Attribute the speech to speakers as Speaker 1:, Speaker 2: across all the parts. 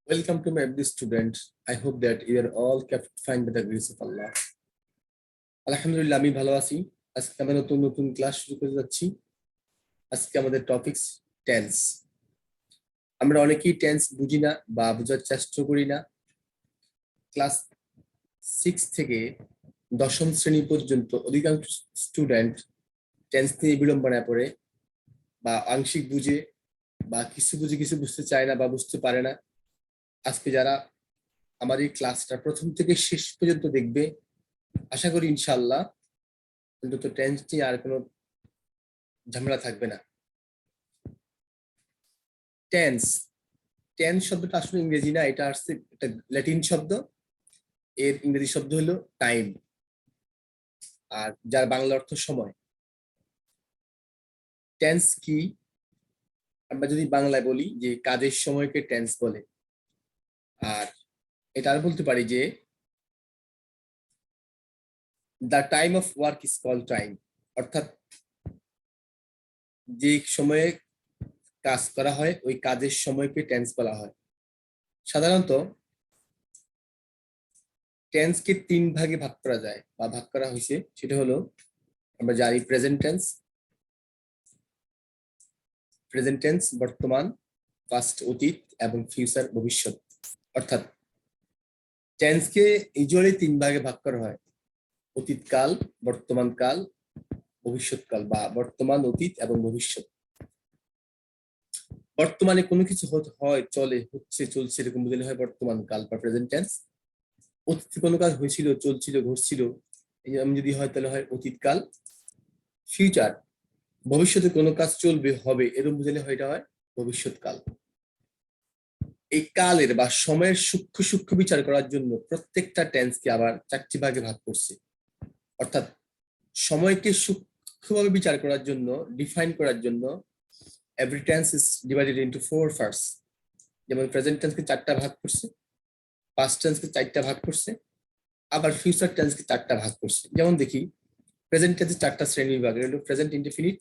Speaker 1: Welcome to my every student. I hope that you are all kept fine by the grace of Allah. আলহামদুলিল্লাহ আমি ভালো আছি। আজকে আমরা নতুন নতুন ক্লাস শুরু করে যাচ্ছি। আজকে আমাদের টপিকস টেন্স। আমরা অনেকেই টেন্স বুঝি না বা বোঝার চেষ্টা করি না। ক্লাস 6 থেকে দশম শ্রেণী পর্যন্ত অধিকাংশ স্টুডেন্ট টেন্স নিয়ে বিড়ম্বনায় পড়ে বা আংশিক বুঝে বা কিছু বুঝে কিছু বুঝতে চায় না বা বুঝতে পারে না। আজকে যারা আমার এই ক্লাসটা প্রথম থেকে শেষ পর্যন্ত দেখবে, আশা করি ইনশাআল্লাহ অন্তত টেন্স নিয়ে আর কোনো ঝামেলা থাকবে না। টেন্স টেন্স শব্দটা আসলে ইংরেজি না, এটা আসছে একটা ল্যাটিন শব্দ। এর ইংরেজি শব্দ হলো টাইম, আর যার বাংলা অর্থ সময়। টেন্স কি? আমরা যদি বাংলায় বলি যে কাজের সময়কে টেন্স বলে, আর এটা আর বলতে পারি যে the time of work is called time, অর্থাৎ যে সময়ে কাজ করা হয় ওই কাজের সময়কে টেন্স বলা হয়। সাধারণত টেন্সকে 3 ভাগে ভাগ করা যায় বা ভাগ করা হয়েছে, সেটা হলো আমরা জানি প্রেজেন্ট টেন্স বর্তমান, পাস্ট অতীত এবং ফিউচার ভবিষ্যৎ। অর্থাৎ টেন্সকে ইউজুয়ালি 3 ভাগে ভাগ করা হয়: অতীতকাল, বর্তমান কাল, ভবিষ্যৎকাল বা বর্তমান, অতীত এবং ভবিষ্যৎ। বর্তমানে কোনো কিছু হয়, চলে, হচ্ছে, চলছে, এরকম বুঝলে হয় বর্তমান কাল বা প্রেজেন্ট টেন্স। অতীতে কোনো কাজ হয়েছিল, চলছিল, ঘটছিল, এরকম যদি হয় তাহলে হয় অতীতকাল। ফিউচার, ভবিষ্যতে কোনো কাজ চলবে, হবে, এরকম বুঝলে হয় এটা হয় ভবিষ্যৎকাল। এই কালের বা সময়ের সূক্ষ্ম সূক্ষ্ম বিচার করার জন্য প্রত্যেকটা টেন্সকে আবার 4টি ভাগে ভাগ করছে। অর্থাৎ সময়কে সূক্ষ্মভাবে বিচার করার জন্য, ডিফাইন করার জন্য every tense is divided into 4 parts. যেমন প্রেজেন্ট টেন্সকে 4টা ভাগ করছে, পাস্ট টেন্সকে 4টা ভাগ করছে, আবার ফিউচার টেন্সকে 4টা ভাগ করছে। যেমন দেখি প্রেজেন্ট টেন্সে 4টা শ্রেণী বিভাগ হলো প্রেজেন্ট ইনডেফিনিট,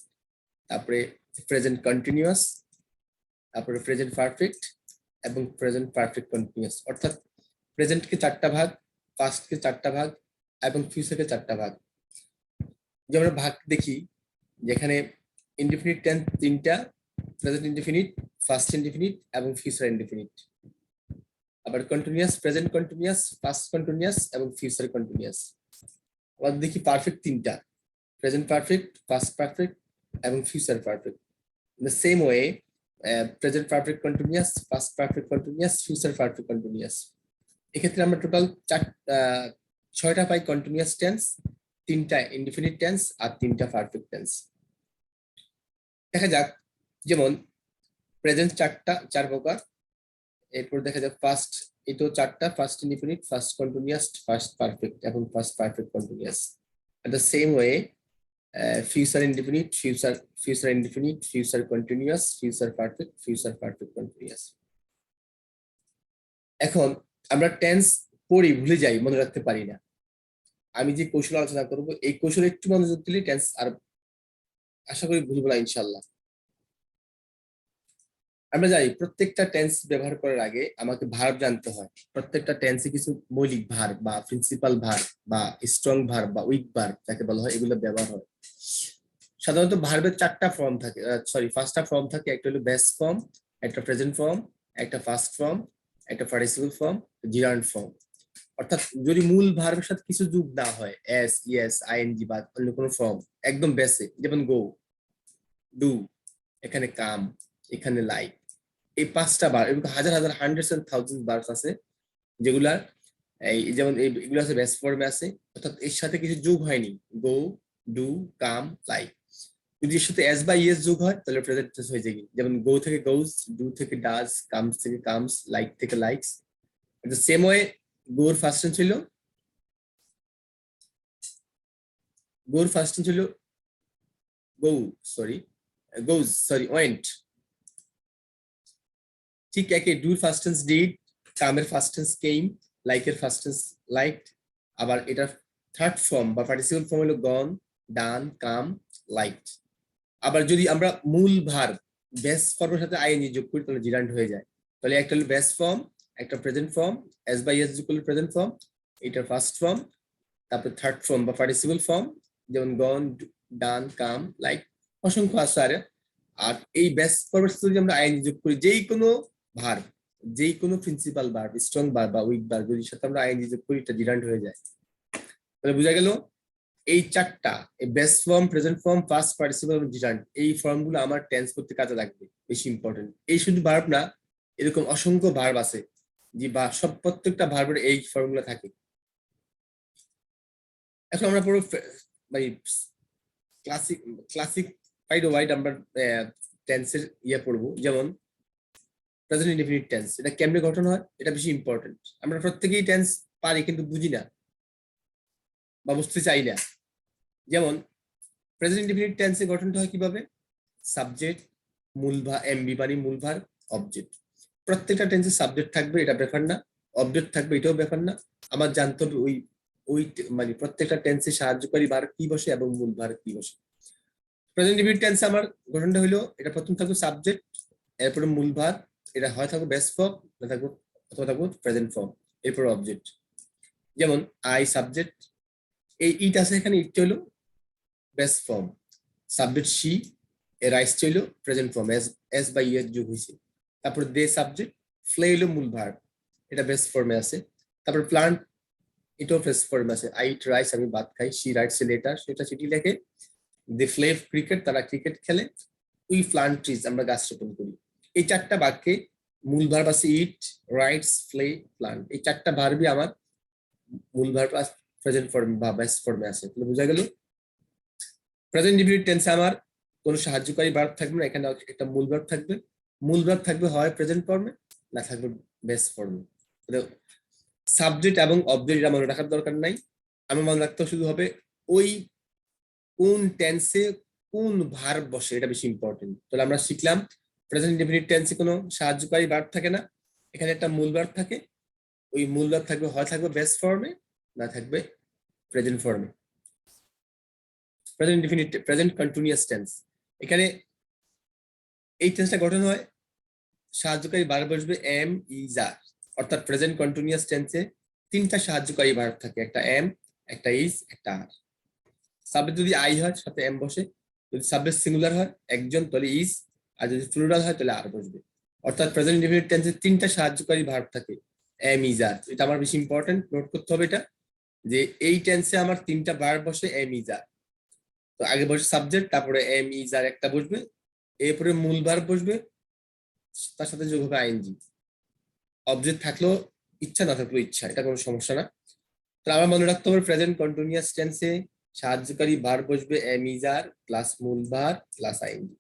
Speaker 1: তারপরে প্রেজেন্ট কন্টিনিউয়াস, তারপরে প্রেজেন্ট পারফেক্ট এবং প্রেজেন্ট পারফেক্ট কন্টিনিউয়াস। অর্থাৎ প্রেজেন্টকে 4টা ভাগ, পাস্টকে 4টা ভাগ এবং ফিউচারকে 4টা ভাগ। যেমন ভাগ দেখি যেখানে ইনডেফিনিট টেন্স 3টা, প্রেজেন্ট ইনডেফিনিট, ফার্স্ট ইনডেফিনিট এবং ফিউচার ইনডেফিনিট। আবার continuous, present continuous, past continuous এবং ফিউচার কন্টিনিউয়াস। আবার দেখি পারফেক্ট 3টা, প্রেজেন্ট পারফেক্ট, পাস্ট পারফেক্ট এবং future perfect. In the same way present perfect continuous, past perfect continuous, future perfect continuous. এক্ষেত্রে আমরা total 6টা পাই কন্টিনিউয়াস টেন্স, 3টা ইনডেফিনিট টেন্স আর 3টা পারফেক্ট টেন্স। দেখা যাক, যেমন প্রেজেন্ট 4 প্রকার। এরপর দেখা যাক ফার্স্ট, এটাও 4টা, first indefinite, first continuous, first perfect এবং first perfect continuous. At the same way future indefinite, future indefinite, future continuous, future perfect continuous. এখন আমরা টেন্স পড়ি, ভুলে যাই, মনে রাখতে পারি না। আমি যে কৌশল আলোচনা করব এই কৌশলে একটু মনোযোগ দিলে টেন্স আর আশা করি ভুলবো না ইনশাআল্লাহ। আমরা জানি প্রত্যেকটা টেন্স ব্যবহার করার আগে আমাকে ভার্ব জানতে হয়। প্রত্যেকটা টেন্সে কিছু মৌলিক ভার্ব বা প্রিন্সিপাল ভার্ব বা স্ট্রং ভার্ব বা উইক ভার্ব যাকে বলা হয়, এগুলো ব্যবহার হয়। সাধারণত ভার্বের 4টা ফর্ম থাকে, 5টা ফর্ম থাকে। একটা হলো বেস ফর্ম, একটা প্রেজেন্ট ফর্ম, একটা ফার্স্ট ফর্ম, একটা পার্টিসিপল ফর্ম, জিরান্ড ফর্ম। অর্থাৎ যদি মূল ভার্বের সাথে কিছু যোগ না হয়, এস, ইয়েস, আইএনজি বা অন্য কোনো ফর্ম, একদম বেসে, যেমন গো, ডু, এখানে কাম, এখানে লাইক, এই 5টা বার, এরকম হাজার হাজার হান্ড্রেডস এন্ড থাউজেন্ড বার আছে যেগুলার এই যেমন এগুলো আছে বেস ফর্মে আছে, অর্থাৎ এর সাথে কিছু যোগ হয়নি, গো, ডু, কাম, লাইক। যদি এর সাথে এস বা ইয়েস যোগ হয় তাহলে প্রেজেন্ট টেন্স হয়ে যায়। যেমন গো থেকে গোজ, ডু থেকে ডাজ, কামস থেকে কামস, লাইক থেকে লাইকস। সেম ওয়ে গোর ফার্স্ট টেন্স ছিল গো, ওয়েন্ট। ঠিক একই ডুর ফার্স্ট টেন্স ডিড, কামের ফার্স্ট টেন্স কেম, লাইকের ফার্স্ট টেন্স লাইকড। আবার এটা থার্ড ফর্ম বা পার্টিসিপল ফর্ম হলো গন, ডান, কাম, লাইকড। আবার যদি আমরা মূল ভার্ব বেস ফর্মের সাথে আইএনজি যোগ করি তাহলে জিরান্ড হয়ে যায়। তাহলে একটা হলো বেস ফর্ম, একটা present form, S by S equal present form, এটা ফার্স্ট ফর্ম। তারপর থার্ড ফর্ম বা পার্টিসিপল ফর্ম, যেমন গন, ডান, কাম, লাইক, অসংখ্য আছে আরে। আর এই বেস্ট ফর্মের সাথে যদি আমরা আইএনজি যোগ করি, যেই কোনো ভার্ব, যেই কোনো প্রিন্সিপাল ভার্ব, স্ট্রং ভার্ব বা উইক ভার্ব যদি সাথে আমরা আইএনজি যোগ করি, এটা ডিরান্ড হয়ে যায়। তাহলে বোঝা গেল এই চারটা, এই best form, present form, first participle এবং ডিরান্ড, এই ফর্মগুলো আমার টেন্স করতে কাজে লাগবে, বেশি ইম্পর্টেন্ট। এই শুধু ভার্ব না, এরকম অসংখ্য ভার্ব আছে যে বা সব প্রত্যেকটা ভার্বের এই ফর্মুলা থাকে। এখন আমরা পুরো মানে ক্লাসিফাইড ওয়াইড আমরা টেন্সের ইয়ে পড়বো। যেমন প্রেজেন্ট ইনডেফিনিট টেন্স, এটা কেমনে গঠন হয়, এটা বেশি ইম্পর্টেন্ট। আমরা প্রত্যেকেই টেন্স পারি কিন্তু বুঝি না বা বুঝতে চাই না। যেমন প্রেজেন্ট ইনডেফিনিট টেন্সের গঠনটা হয় কিভাবে? সাবজেক্ট, মূল ভার, এমবি মানে মূল ভার, অবজেক্ট। প্রত্যেকটা টেন্সে সাবজেক্ট থাকবে, এটা ব্যাপার না। অবজেক্ট থাকবে, এটাও ব্যাপার না। আমার জানতে হবে ওই ওই মানে প্রত্যেকটা টেন্সে সাহায্যকারী ভার কি বসে এবং মূল ভার কি বসে। প্রেজেন্ট ইনডেফিনিট টেন্সে আমার গঠনটা হলো, এটা প্রথম থাকবে সাবজেক্ট, এরপরে মূল ভার, এটা হয় থাকবে বেস্ট ফর্ম, না থাকবে অথবা থাকবে প্রেজেন্ট ফর্ম, এরপর অবজেক্ট। যেমন আই সাবজেক্ট, এই ইট আছে এখানে, ইটটা হলো বেস্ট ফর্ম। সাবজেক্ট শি, এর রাইস ছিল প্রেজেন্ট ফর্ম, এস বাই এর যোগ হয়েছে। তারপর দে সাবজেক্ট, ফ্লে হলো মূল ভার্ব, এটা বেস্ট ফর্মে আছে। তারপর প্লান্ট, এটাও বেস্ট ফর্মে আছে। আই ইট রাইস, আমি ভাত খাই। শি রাইটস এ লেটার, সেটা চিঠি লেখে। দে প্লে ক্রিকেট, তারা ক্রিকেট খেলে। উই প্লান্ট ট্রিজ, আমরা গাছ রোপণ করি। এই চারটা বাক্যে মূল ভার্ব আছে ইট, রাইটস, প্লে, প্লান্ট। এই চারটা ভার্বই আমার মূল ভার্ব প্রেজেন্ট ফর্ম বা বেস্ট ফর্মে আছে। তাহলে বোঝা গেল প্রেজেন্ট ইনডেফিনিট টেন্সে আমার কোনো সাহায্যকারী ভার্ব থাকবে না, এখানে একটা মূল ভার্ব থাকবে। মূল ভার্ব থাকবে হয় প্রেজেন্ট ফর্মে, না থাকবে বেস্ট ফর্মে। সাবজেক্ট এবং অবজেক্ট এটা মনে রাখার দরকার নাই, আমার মনে রাখতে শুধু হবে ওই কোন টেন্সে কোন ভার্ব বসে, এটা বেশি ইম্পর্টেন্ট। তাহলে আমরা শিখলাম প্রেজেন্ট ইনডেফিনিট টেন্সে কোনো সাহায্যকারী ভার্ব থাকে না, এখানে একটা মূল ভার্ব থাকে। ওই মূল ভার্ব থাকবে হয় থাকবে বেস্ট ফর্মে, না থাকবে প্রেজেন্ট ফর্মে। Present indefinite, present continuous tense, এখানে এই টেন্সটা গঠন হয় সাহায্যকারী ভার্ব বসবে এম, ইজ, আর। অর্থাৎ প্রেজেন্ট কন্টিনিউয়াস টেন্সে তিনটা সাহায্যকারী ভার্ব থাকে, একটা এম, একটা ইজ, একটা আর। সাবজেক্ট যদি আই হয় সাথে এম বসে, যদি সাবজেক্ট সিঙ্গুলার হয় একজন তাহলে ইজ, আর যদি প্লুরাল হয় তাহলে আর বসবে। অর্থাৎ প্রেজেন্ট ইনডেফিনিট টেন্সে তিনটা সাহায্যকারী ভার্ব থাকে, এম, ইজ, আর। এটা আমার বেশি ইম্পর্টেন্ট, নোট করতে হবে এটা, যে এই টেন্সে আমার তিনটা ভার্ব বসে এম, ইজ, আর। তো আগে বসে সাবজেক্ট, তারপরে এম, ইজ, আর একটা বসবে, এরপরে মূল ভার্ব বসবে, তার সাথে যোগ হবে আইএনজি। অবজেক্ট থাকলেও ইচ্ছা, না থাকলেও ইচ্ছা, এটা কোনো সমস্যা না। তো আমার মনে রাখতে হবে প্রেজেন্ট কন্টিনিউয়াস টেন্সে সাহায্যকারী ভার্ব বসবে এম, ইজ, আর প্লাস মূল ভার্ব প্লাস আইএনজি।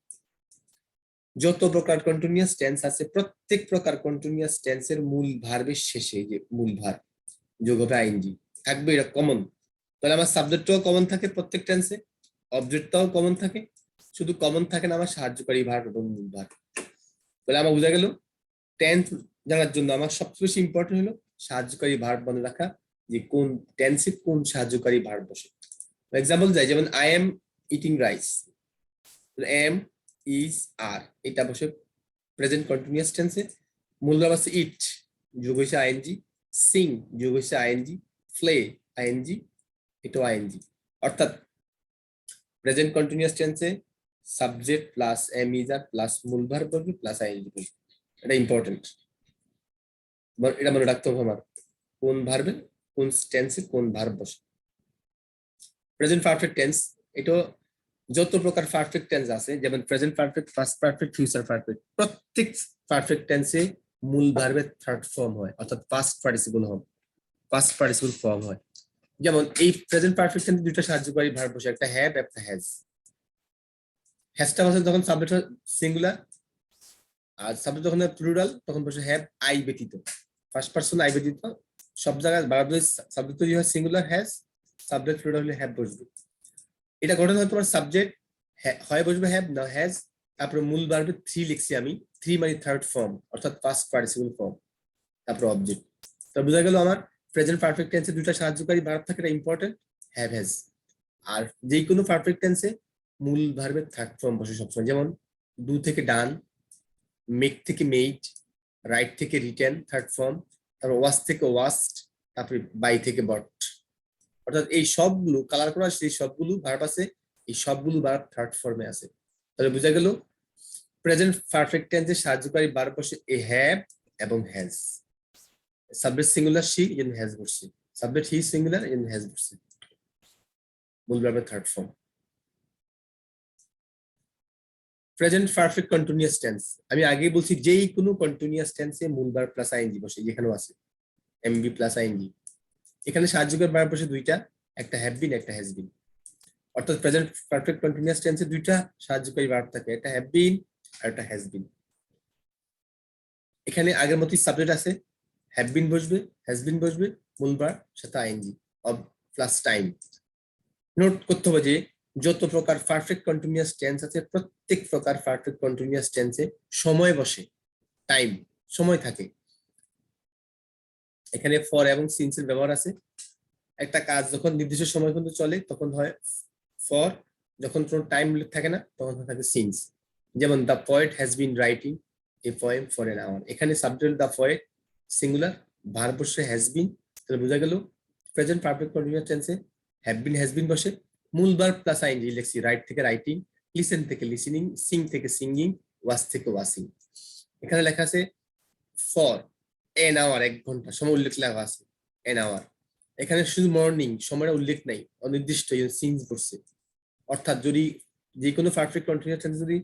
Speaker 1: যত প্রকার কন্টিনিউয়াস টেন্স আছে, প্রত্যেক প্রকার কন্টিনিউয়াস টেন্সের মূল ভার্বের শেষে যে মূল ভার্ব যোগ হবে আইএনজি থাকবে, এটা কমন। তাহলে আমার সাবজেক্টটাও কমন থাকে প্রত্যেক টেন্সে, অবজেক্টটাও কমন থাকে, শুধু কমন থাকে না আমার সাহায্যকারী ভার্ব এবং মূল ভার্ব। তাহলে আমার বোঝা গেল টেন্স জানার জন্য আমার সবচেয়ে বেশি ইম্পর্টেন্ট হলো সাহায্যকারী ভার্ব মনে রাখা, যে কোন টেন্সে কোন সাহায্যকারী ভার্ব বসে। এক্সাম্পল যাই, যেমন I am eating rice, am, is, are, এটা বসে প্রেজেন্ট কন্টিনিউয়াস টেন্সে। মূল ভার্ব আছে ইট, যোগ হয়েছে আইএনজি, সিং যোগ হয়েছে আইএনজি, প্লে আইএনজি, এটাও আইএনজি। অর্থাৎ প্রেজেন্ট কন্টিনিউয়াস টেন্সে subject plus am, is, are plus মূল ভার্ব বসবে প্লাস আইএনজি বসবে। এটা ইম্পর্টেন্ট, এটা মনে রাখতে হবে আমার, কোন ভার্বে কোন টেন্সে কোন ভার্ব বসে। প্রেজেন্ট পারফেক্ট টেন্স, এটা যত প্রকার পারফেক্ট টেন্স আছে, যেমন present perfect, first perfect, future perfect, প্রত্যেক পারফেক্ট টেন্সে মূল ভার্বের থার্ড ফর্ম হয়, অর্থাৎ পাস্ট পার্টিসিপল ফর্ম হয়। যেমন এই প্রেজেন্ট পারফেক্ট টেন্সে দুটো সাহায্যকারী ভার্ব বসে, একটা হ্যাভ, একটা হ্যাজ। হ্যাজটা বসে যখন সাবজেক্ট সিঙ্গুলার, আর সাবজেক্ট যখন প্লুরাল তখন বসে হ্যাভ, আই ব্যতীত, ফার্স্ট পারসন আই ব্যতীত। সব জায়গায় বারবার সাবজেক্ট তৈরি হয় সিঙ্গুলার হ্যাজ, সাবজেক্ট প্লুরাল হলে হ্যাভ বসবে। এটা গঠন হয় তোমার সাবজেক্ট হয় বসবে হ্যাভ না হ্যাজ, তারপরে মূল ভার্বে থ্রি লিখছি আমি, থ্রি মানে থার্ড ফর্ম অর্থাৎ ফার্স্ট পার্টিসিপল ফর্ম, তারপর অবজেক্ট। তো বোঝা গেল আমার প্রেজেন্ট পারফেক্ট টেন্সে দুটো সাহায্যকারী ভার্ব থাকে, এটা ইম্পর্টেন্ট, হ্যাভ, হ্যাজ। আর যে কোনো পারফেক্ট টেন্সে মূল ভার্বের থার্ড ফর্ম বসে সবসময়, যেমন ডু থেকে ডান, মেক থেকে মেড, রাইট থেকে রিটেন থার্ড ফর্ম, তারপর ওয়াজ থেকে ওয়াস্ট, তারপরে বাই থেকে বট। অর্থাৎ এই সবগুলো কালার করা সেই সবগুলো ভার্ব আছে, এই সবগুলো ভার্ব থার্ড ফর্মে আছে। তাহলে বোঝা গেল প্রেজেন্ট পারফেক্ট টেন্সে সাহায্যকারী ভার্ব বসে এ হ্যাভ এবং হ্যাজ। সাবজেক্ট সিঙ্গুলার শি এজন্য হ্যাজ বসছে, সাবজেক্ট হি সিঙ্গুলার এজন্য হ্যাজ বসছে, মূল ভার্বের third form. Present perfect continuous tense, আমি আগেই বলছি যেই কোনো কন্টিনিউয়াস টেন্সে মূল ভার্ব প্লাস আইএনজি বসে, যেখানেও আছে এমবি প্লাস আইএনজি। এখানে সাহায্যকারী ভার্ব বসে দুইটা, একটা হ্যাভ বিন একটা হ্যাজ বিন। অর্থাৎ প্রেজেন্ট পারফেক্ট কন্টিনিউয়াস টেন্সে দুইটা সাহায্যকারী ভার্ব থাকে, একটা হ্যাভ বিন আর একটা হ্যাজ বিন। এখানে আগের মতোই সাবজেক্ট আছে, হ্যাভ বিন বসবে, হ্যাজ বিন বসবে, মূল ভার্ব সাথে ING of plus time. Note করতে হবে যে যত প্রকার পারফেক্ট কন্টিনিউয়াস টেন্স আছে প্রত্যেক প্রকার পারফেক্ট কন্টিনিউয়াস টেন্সে সময় বসে, টাইম সময় থাকে। এখানে ফর এবং সিন্স এর ব্যবহার আছে। একটা কাজ যখন নির্দিষ্ট সময় পর্যন্ত চলে তখন হয় ফর, যখন কোনো টাইম থাকে না তখন থাকে সিন্স। যেমন the poet has been writing a poem for an hour, এখানে subject the poet singular, verb বসে হ্যাজ বিন। তাহলে বোঝা গেল প্রেজেন্ট পারফেক্ট কন্টিনিউয়াস টেন্সে হ্যাভ বিন হ্যাজ বিন বসে, মূল ভার্ব প্লাস আইএনজি লিখছি, রাইট থেকে রাইটিং, লিসেন থেকে লিসেনিং, সিং থেকে সিঙ্গিং, ওয়াচ থেকে ওয়াচিং। এখানে লেখা আছে ফর এন আওয়ার, 1 ঘন্টা সময় উল্লেখ লেখা আছে এন আওয়ার। এখানে শুধু মর্নিং সময়টা উল্লেখ নাই, অনির্দিষ্ট সিন্স বসছে। অর্থাৎ যদি যে কোনো পারফেক্ট কন্টিনিউয়াস টেন্সে যদি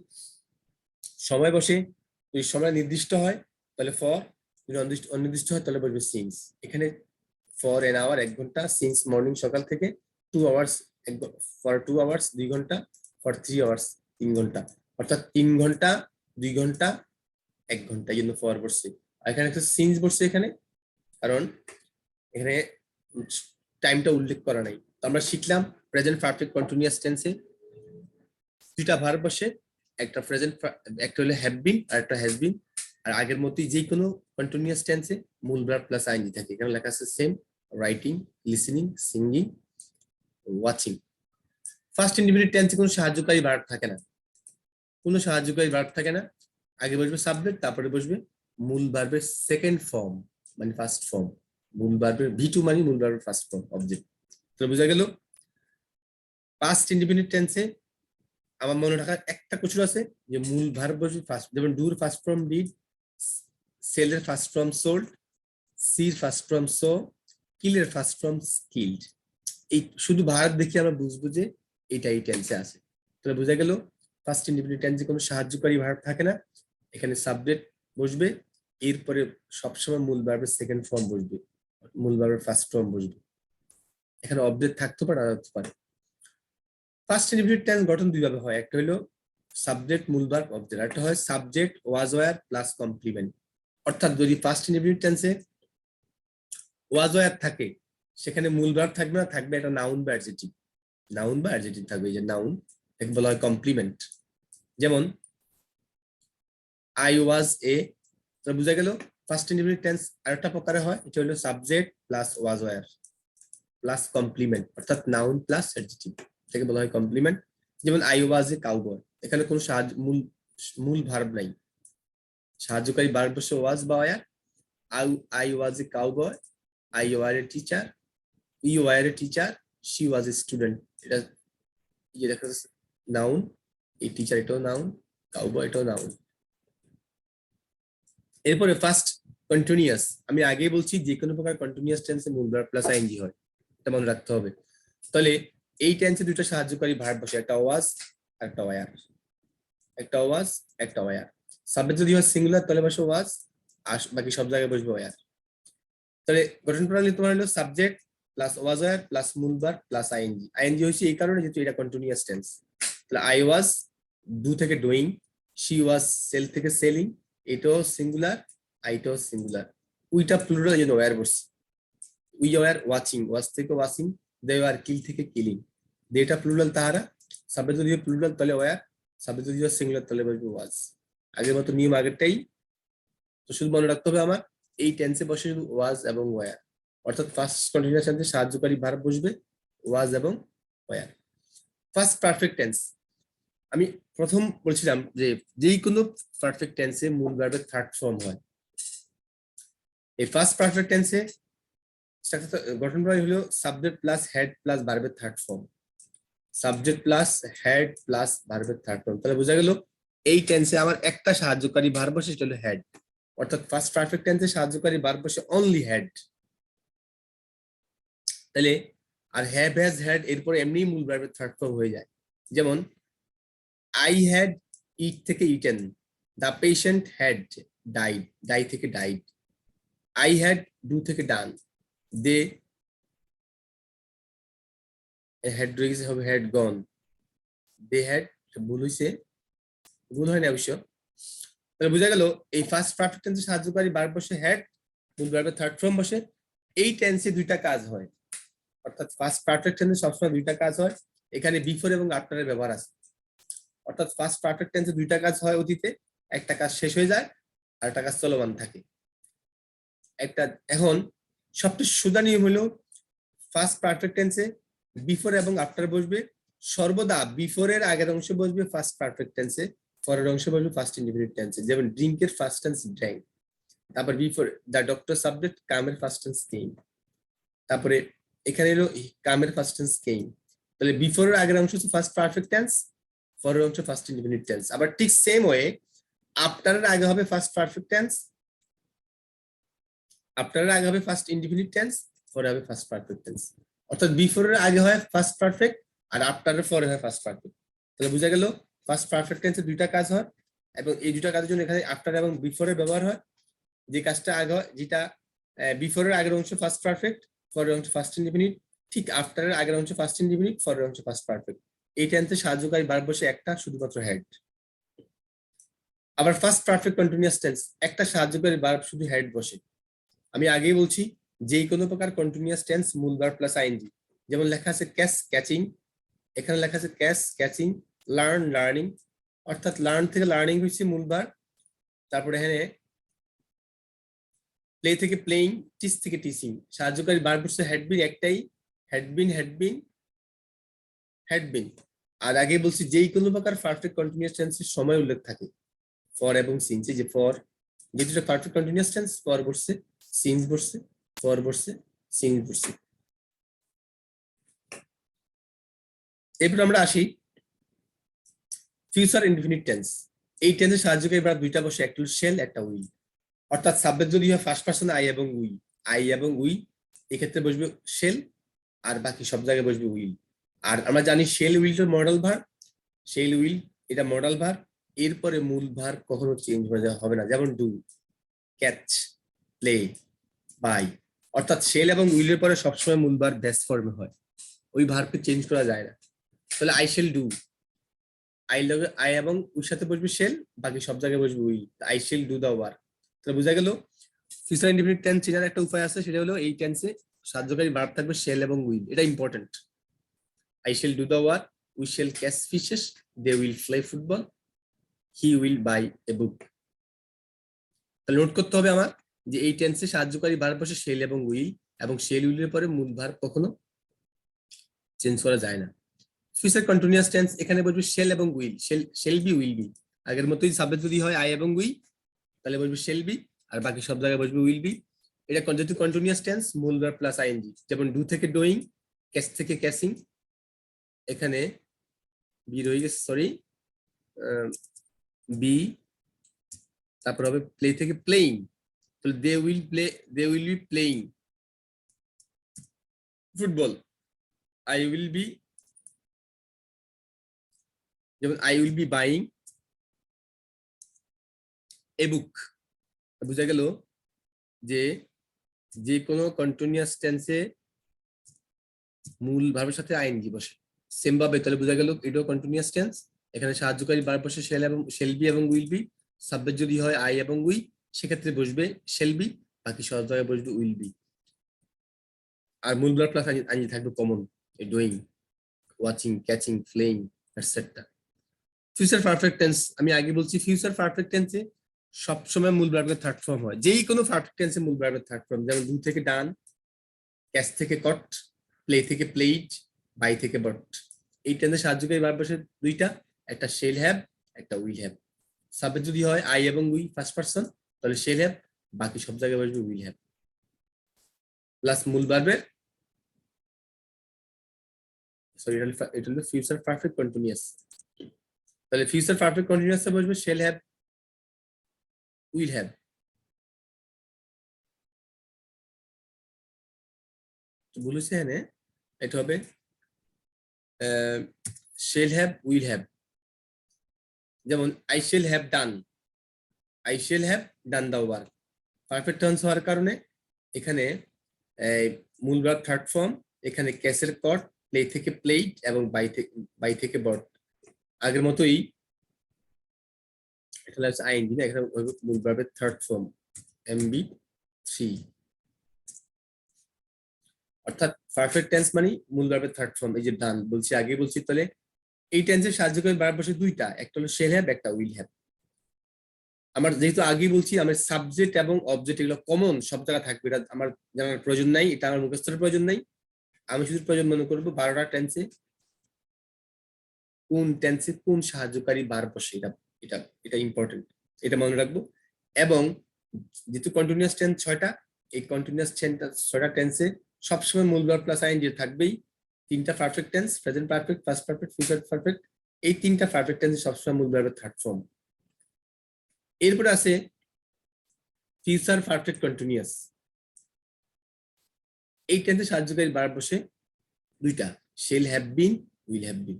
Speaker 1: সময় বসে, যদি সময় নির্দিষ্ট হয় তাহলে ফর, যদি অনির্দিষ্ট হয় তাহলে বসবে সিন্স। এখানে ফর এন আওয়ার 1 ঘন্টা, সিন্স মর্নিং সকাল থেকে, 2 আওয়ার্স ফর 2 আওয়ার্স 2 ঘন্টা, ফর 3 আওয়ার্স 3 ঘন্টা। অর্থাৎ 3 ঘন্টা 2 ঘন্টা 1 ঘন্টা, এই জন্য ফর বসছে। আর এখানে একটা সিন্স বসছে এখানে, কারণ এখানে টাইমটা উল্লেখ করা নাই। তো আমরা শিখলাম প্রেজেন্ট পারফেক্ট কন্টিনিউয়াস টেন্সে দুইটা ভার্ব বসে, একটা প্রেজেন্ট, একটা হলো হ্যাভ বিন আর একটা হ্যাজ বিন। আর আগের মতোই যে কোনো কন্টিনিউয়াস টেন্সে মূল ভার্ব প্লাস আইএনজি থাকে। এখানে লেখা আছে same, writing, listening, singing, watching. First independent টেন্সে কোনো সাহায্যকারী ভার্ব থাকে না, কোনো সাহায্যকারী ভার্ব থাকে না। আগে বসবে সাবজেক্ট, তারপরে বসবে মূল ভার্বের সেকেন্ড ফর্ম মানে ফার্স্ট ফর্ম। মূল ভার্বের ভি2 মানে মূল ভার্বের ফার্স্ট ফর্ম অবজেক্ট। তো বোঝা গেল পাস্ট ইন্ডিপেন্ডেন্ট টেন্সে আমার মনে রাখার একটা কোশ্চেন আছে যে মূল ভার্ব বসবে ফার্স্ট, যেমন ডুর ফার্স্ট ফর্ম ডিড, সেলের ফার্স্ট ফর্ম সোল্ড, সির ফার্স্ট ফর্ম সো, কিলের ফার্স্ট ফর্ম স্কিলড। এই শুধু ভার্ব দেখে আমরা বুঝবো যে এটা এই টেন্সে আছে। তাহলে বোঝা গেল ফার্স্ট ইন্ডিপেন্ডেন্ট টেন্সে কোনো সাহায্যকারী ভার্ব থাকে না। এখানে সাবজেক্ট বসবে, এরপরে সবসময় মূল ভার্বের সেকেন্ড ফর্ম বসবে, মূল ভার্বের ফার্স্ট ফর্ম বসবে। এখানে অবজেক্ট থাকতে পারে না থাকতে পারে। ফার্স্ট ইন্ডিপেন্ডেন্ট টেন্স গঠন দুইভাবে হয়, একটা হলো সাবজেক্ট মূল ভার্ব অবজেক্ট, একটা হয় subject was were plus complement. অর্থাৎ যদি ফার্স্ট ইন্ডিপেন্ডেন্ট টেন্সে ওয়াজ ওয়্যার থাকে সেখানে মূল ভার্ব থাকবে না, থাকবে একটা নাউন বা অ্যাডজেক্টিভ, নাউন বা অ্যাডজেক্টিভ থাকবে, এই যে নাউন, একে বলা হয় কমপ্লিমেন্ট। যেমন আই ওয়াজ এ, বোঝা গেল ফার্স্ট ইন্ডিপেন্ডেন্ট টেন্স আরেকটা প্রকারে হয়, এটা হলো subject plus was were plus complement, অর্থাৎ নাউন প্লাস অ্যাডজেক্টিভ, এটাকে বলা হয় কমপ্লিমেন্ট। যেমন আই ওয়াজ এ কাউবয়, এখানে কোনো মূল ভার্ব নাই, সাহায্যকারী ভার্ব বসে ওয়াজ বা were. I was a cowboy, I were a teacher, you were a teacher, she was a student. এটা ইয়ে দেখা যাচ্ছে নাউন, এই টিচার এটাও নাউন, কাউবয় এটাও নাউন। এরপরে ফার্স্ট কন্টিনিউয়াস, আমি আগেই বলছি যে কোনো প্রকার কন্টিনিউয়াস টেন্সে মূল ভার্ব প্লাস আইএনজি হয়, এটা মনে রাখতে হবে। তাহলে এই টেন্সে দুটো সাহায্যকারী ভার্ব বসে, একটা ওয়াজ আর একটা ওয়্যার, একটা ওয়াজ একটা ওয়্যার। সাবজেক্ট যদি হয় সিঙ্গুলার তাহলে বসে ওয়াজ, আর বাকি সব জায়গায় বসবে ওয়্যার। তাহলে গঠন প্রণালী তোমার হলো subject plus was were plus মূল ভার্ব প্লাস আইএনজি। আইএনজি হচ্ছে এই কারণে যেহেতু এটা কন্টিনিউয়াস টেন্স। তাহলে আই ওয়াজ ডু থেকে ডুইং, শি ওয়াজ সেল থেকে সেলিং, এটাও সিঙ্গুলার, আইটাও সিঙ্গুলার, উইটা প্লুরাল এই জন্য ওয়্যার বসছে। উই ওয়্যার ওয়াচিং, ওয়াচ থেকে ওয়াচিং, দে ওয়্যার কিল থেকে কিলিং, দেটা প্লুরাল তাহারা, সাবজেক্ট যদি প্লুরাল তাহলে ওয়্যার, সাবজেক্ট যদি সিঙ্গুলার তাহলে বসবে ওয়াজ। আগের মতো নিয়ম আগেরটাই, তো শুধু মনে রাখতে হবে আমার এই টেন্সে বসে শুধু ওয়াজ এবং ওয়্যার, অর্থাৎ ফার্স্ট কন্টিনিউয়াস টেন্সে সাহায্যকারী ভার্ব বসবে ওয়াজ এবং ওয়্যার। ফার্স্ট পারফেক্ট টেন্স, আমি প্রথম বলছিলাম যে যেই কোনো পারফেক্ট টেন্সে মূল ভার্বের থার্ড ফর্ম হয়। এই ফার্স্ট পারফেক্ট টেন্সে গঠন করা হলো সাবজেক্ট প্লাস হেড প্লাস ভার্বের third form, subject plus had plus ভার্বের থার্ড ফর্ম। তাহলে বোঝা গেল এই টেন্সে আমার একটা সাহায্যকারী ভার্ব বসে, সেটা হলো হেড। অর্থাৎ ফার্স্ট পারফেক্ট টেন্সে সাহায্যকারী ভার্ব বসে অনলি হেড। তাহলে আর হ্যাভ হ্যাজ হ্যাড এরপর এমনি মূল ভার্বের থার্ড ফর্ম হয়ে যায়। যেমন আই হ্যাড ইট থেকে eaten, the patient had died, die থেকে ডাইড, আই হ্যাড ডু থেকে ডান, দে হ্যাড রেজে হবে হ্যাড গন, দে হ্যাড ভুল হয়েছে, ভুল হয় না অবশ্য। তাহলে বোঝা গেল এই ফার্স্ট পারফেক্ট টেন্সে সাহায্যকারী ভার্ব বসে হেড, মূল ভার্বের থার্ড ফর্ম বসে। এই টেন্সে দুইটা কাজ হয়, অর্থাৎ ফার্স্ট পারফেক্ট টেন্সে সবসময় দুইটা কাজ হয়। এখানে বিফোর এবং আফটারের ব্যবহার আছে। অর্থাৎ ফার্স্ট পারফেক্ট টেন্সে দুইটা কাজ হয় অতীতে, একটা কাজ শেষ হয়ে যায় আর একটা কাজ চলমান থাকে। একটা এখন সবচেয়ে সোজা নিয়ম হলো ফার্স্ট পারফেক্ট টেন্সে বিফোর এবং আফটার বসবে সর্বদা বিফোরের আগের অংশে বসবে ফার্স্ট পারফেক্ট টেন্সে, পরের অংশে বসবে ফার্স্ট ইনডিফিনিট টেন্সে। যেমন ড্রিঙ্কের ফার্স্ট টেন্স ড্রাঙ্ক, তারপর বিফোর দ্য ডক্টর সাবজেক্ট কামের ফার্স্ট টেন্স কেম, তারপরে এখানে এলো কামের ফার্স্ট টেন্স কেম। তাহলে বিফোরের আগের অংশ হচ্ছে ফার্স্ট পারফেক্ট টেন্স, পরের অংশ ফার্স্ট ইনডিফিনিট টেন্স। আবার ঠিক সেম ওয়ে আফটারের আগে হবে ফার্স্ট পারফেক্ট টেন্স, আফটারের আগে হবে ফার্স্ট ইনডিফিনিট টেন্স, পরে হবে ফার্স্ট পারফেক্ট টেন্স। অর্থাৎ বিফোরের আগে হয় ফার্স্ট পারফেক্ট আর আফটারের পরে হয় ফার্স্ট পারফেক্ট। তাহলে বোঝা গেল ফার্স্ট পারফেক্ট টেন্সে দুইটা কাজ হয় এবং এই দুইটা কাজের জন্য এখানে আফটার এবং বিফোরের ব্যবহার হয়। যে কাজটা আগে হয়, যেটা বিফোরের আগের অংশ ফার্স্ট পারফেক্ট, পরের অংশ ফার্স্ট ইনডিফিনিট, ঠিক আফটারের আগের অংশ ফার্স্ট ইনডিফিনিট, পরের অংশ ফার্স্ট পারফেক্ট। এই টেন্সে সাহায্যকারী ভার্ব বসে একটা, শুধুমাত্র হেড। আবার ফার্স্ট পারফেক্ট কন্টিনিউয়াস টেন্স একটা সাহায্যকারী ভার্ব শুধু হেড বসে। আমি আগেই বলছি যে কোনো প্রকার কন্টিনিউয়াস টেন্স মূল ভার্ব প্লাস আইএনজি। যেমন লেখা আছে ক্যাচ ক্যাচিং, এখানে লেখা আছে ক্যাচ ক্যাচিং, লার্ন লার্নিং, অর্থাৎ লার্ন থেকে লার্নিং হচ্ছে মূল ভার্ব। তারপরে এখানে প্লে থেকে প্লেইং, টিচ থেকে টিচিং, সাহায্যকারী ভার্ব হচ্ছে হ্যাডবিন একটাই, হ্যাডবিন হ্যাডবিন হ্যাডবিন। আর আগে বলছি যেই কোনো প্রকার পারফেক্ট কন্টিনিউয়াস টেন্সের সময় উল্লেখ থাকে, ফর এবং সিন্স। যে ফর যে দুটো পারফেক্ট কন্টিনিউয়াস টেন্স, ফর বসছে সিন্স বসছে, ফর বসছে সিন্স বসছে। এরপর আমরা আসি ফিউচার ইনডিফিনিট টেন্স। এই টেন্সের সাহায্যকারী ভার্ব দুইটা বসে, একটা শেল একটা উইল। অর্থাৎ সাবজেক্ট যদি হয় ফার্স্ট পারসন আই এবং উই, আই এবং উই, এক্ষেত্রে বসবে শেল আর বাকি সব জায়গায় বসবে উইল। আর আমরা জানি শেল উইলটা মডেল ভার্ব, শেল উইল এটা মডেল ভার্ব, এরপরে মূল ভার্ব কখনো চেঞ্জ হবে না। যেমন ডু, ক্যাচ, প্লে, বাই। অর্থাৎ শেল এবং উইলের পরে সবসময় মূল ভার্ব বেস ফর্মে হয়, ওই ভার্বকে চেঞ্জ করা যায় না। তাহলে আই শেল ডু, আই লগে আই এবং উইর সাথে বসবে শেল, বাকি সব জায়গায় বসবে we, I shall do the work. তাহলে বোঝা গেল ফিউচার ইনডিফিনিট টেন্স চেনার একটা উপায় আছে, সেটা হলো এই টেন্সে সাহায্যকারী ভার্ব থাকবে শেল এবং উইল। এটা important. I shall do the work, we shall catch fishes, they will play football, he will buy a book. তাহলে নোট করতে হবে আমার যে এই টেন্সে সাহায্যকারী ভার্ব বসে শেল এবং উইল, এবং শেল উইলের পরে মূল ভার্ব কখনো চেঞ্জ করা যায় না। ফিউচার কন্টিনিউয়াস টেন্স এখানে বসবে শেল এবং will, shall be will be. আগের মতোই সাবজেক্ট যদি হয় আই এবং উই, তাহলে বসবে শেল বি আর বাকি সব জায়গায় বসবে উইল বি। এটা যেহেতু কন্টিনিউয়াস টেন্স, মূল ভার্ব প্লাস আইএনজি। যেমন ডু থেকে ডুইং, ক্যাচ থেকে ক্যাচিং, এখানে বি রয়ে গেছে, সরি বি, তারপর হবে প্লে থেকে প্লেইং, তাহলে they will be playing football. I will be, যেমন I will be buying a book. বুঝা গেল যে যে কোনো কন্টিনিউয়াস টেন্সে মূল ভার্বের সাথে আইএনজি বসে সেম ভাবে। তাহলে বোঝা গেল এটাও কন্টিনিউয়াস টেন্স। এখানে সাহায্যকারী ভার্ব বসে শেল বি এবং উইল বি। সাবজেক্ট যদি হয় আই এবং উই, সেক্ষেত্রে বসবে শেল বি, বাকি সব জায়গায় বসবে উইল বি। আর মূল ভার্ব প্লাস আইএনজি থাকবে common, doing, watching, catching, playing, etcetera. Future perfect tense আমি আগে বলছি, ফিউচার পারফেক্ট টেন্সে সবসময় মূল ভার্বের থার্ড ফর্ম হয়। যেই কোনো পারফেক্ট টেন্সে মূল ভার্বের থার্ড ফর্ম, যেমন ডু থেকে ডান, ক্যাচ থেকে কট, প্লে থেকে প্লেইড, বাই থেকে বট। এই টেন্সে সাহায্যকারী ভার্ব বসে দুইটা, একটা শেল হ্যাভ, একটা উইল হ্যাভ। সাবজেক্ট যদি হয় আই এবং উই ফার্স্ট পারসন, তাহলে শেল হ্যাভ, বাকি সব জায়গায় বসবে উইল হ্যাভ। প্লাস মূল ভার্বের সরি এটা হলো ফিউচার পারফেক্ট কন্টিনিউয়াস। তাহলে ফিউচার পারফেক্ট কন্টিনিউয়াসে বসবে শেল হ্যাভ, উইল হ্যাভ। ভুল হচ্ছে এখানে, এটা হবে শেল হ্যাভ, উইল হ্যাভ। যেমন I shall have done, I shall have done the work. Perfect tense হওয়ার কারণে এখানে মূল ভার্ব থার্ড ফর্ম, এখানে ক্যাসের কট, প্লে থেকে প্লেড এবং বাই থেকে বট। আগের মতোই এখানে আছে আইএনজি না, এখানে মূল ভার্বের থার্ড ফর্ম MB3। অর্থাৎ পারফেক্ট টেন্স মানে মূল ভার্বের থার্ড ফর্ম। এই যে ডান বলছি, আগে বলছি, তাহলে এই টেন্সের সাহায্যকারী ভার্ব বসে দুইটা, একটা হলো শেল হ্যাভ, একটা উইল হ্যাভ। আমার যেহেতু আগে বলছি আমার সাবজেক্ট এবং অবজেক্ট এগুলো কমন সব জায়গায় থাকবে, এটা আমার জানার প্রয়োজন নাই, এটা আমার মুখস্থের প্রয়োজন নাই। আমি শুধু প্রয়োজন মনে করবো 12টা টেন্সে কোন টেন্সে কোন সাহায্যকারী ভার্ব বসে, এটা এটা এটা ইম্পর্টেন্ট, এটা মনে রাখবো। এবং যেহেতু কন্টিনিউয়াস টেন্স 6টা, এই কন্টিনিউয়াস 6টা টেন্সে সবসময় মূল ভার্ব প্লাস আইএনজি থাকবেই। 3টা perfect tense, present perfect, past perfect, future perfect, এই 3টা পারফেক্ট টেন্সে সবসময় মূল ভার্বের থার্ড ফর্ম। এরপরে আছে ফিউচার পারফেক্ট কন্টিনিউয়াস। এই টেন্সে সাহায্যকারী ভার্ব বসে দুইটা, shall have been, will have been.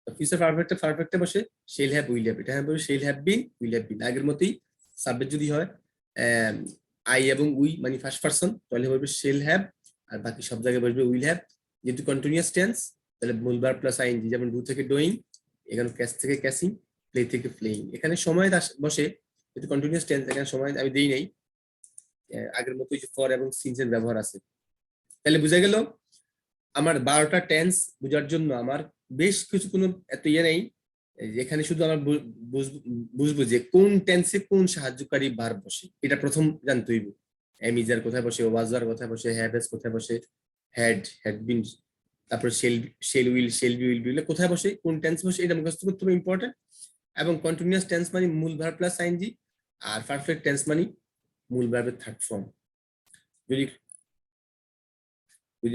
Speaker 1: Future পারফেক্টে বসে শেল হ্যাভ, উইল হ্যাভ। এটা বসে shall have been, will have been. আগের মতোই সাবজেক্ট যদি হয় আই এবং উই মানে ফার্স্ট পারসন, তাহলে বলবে শেল হ্যাভ, আর বাকি সব জায়গায় বসবে উইল হ্যাভ। যেহেতু কন্টিনিউয়াস টেন্স, তাহলে মূল ভার্ব প্লাস আইএনজি, যেমন ডু থেকে ডুইং, এখানে ক্যাচ থেকে ক্যাচিং, প্লে থেকে প্লেইং। এখানে সময় বসে, যেহেতু কন্টিনিউয়াস টেন্স, এখানে সময় আমি দেই নাই, আগের মতোই যে ফর এবং সিন্স এর ব্যবহার আছে। তাহলে বুঝা গেল আমার 12টা টেন্স বোঝার জন্য আমার বেশ কিছু কোনো এত ইয়ে নেই, এখানে শুধু আমার বুঝবো যে কোন টেন্সে কোন সাহায্যকারী ভার্ব বসে, এটা প্রথম জানতে হইব। এমিজার কোথায় বসে, ওয়াজার কোথায় বসে, হ্যাভেস কোথায় বসে, হ্যাড বিন, তারপর shell will, shall be, will be কোথায় বসে, কোন টেন্স বসে, এটা মুখস্থ করতে হবে, ইম্পর্টেন্ট। এবং কন্টিনিউয়াস টেন্স মানে মূল ভার্ব প্লাস আইএনজি, আর পারফেক্ট টেন্স মানে মূল ভার্বের থার্ড ফর্ম। যদি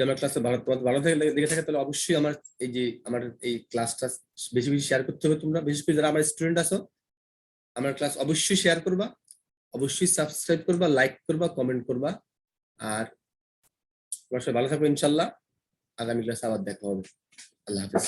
Speaker 1: আমার ক্লাসে ভালো লেগে থাকে, তাহলে অবশ্যই আমার এই ক্লাসটা বেশি বেশি শেয়ার করতে হবে। তোমরা বিশেষ করে যারা আমার স্টুডেন্ট আছো, আমার ক্লাস অবশ্যই শেয়ার করবা, অবশ্যই সাবস্ক্রাইব করবা, লাইক করবা, কমেন্ট করবা। আর তোমার সবাই ভালো থাকবে ইনশাল্লাহ। আগামী ক্লাসে আবার দেখা হবে। আল্লাহ হাফেজ।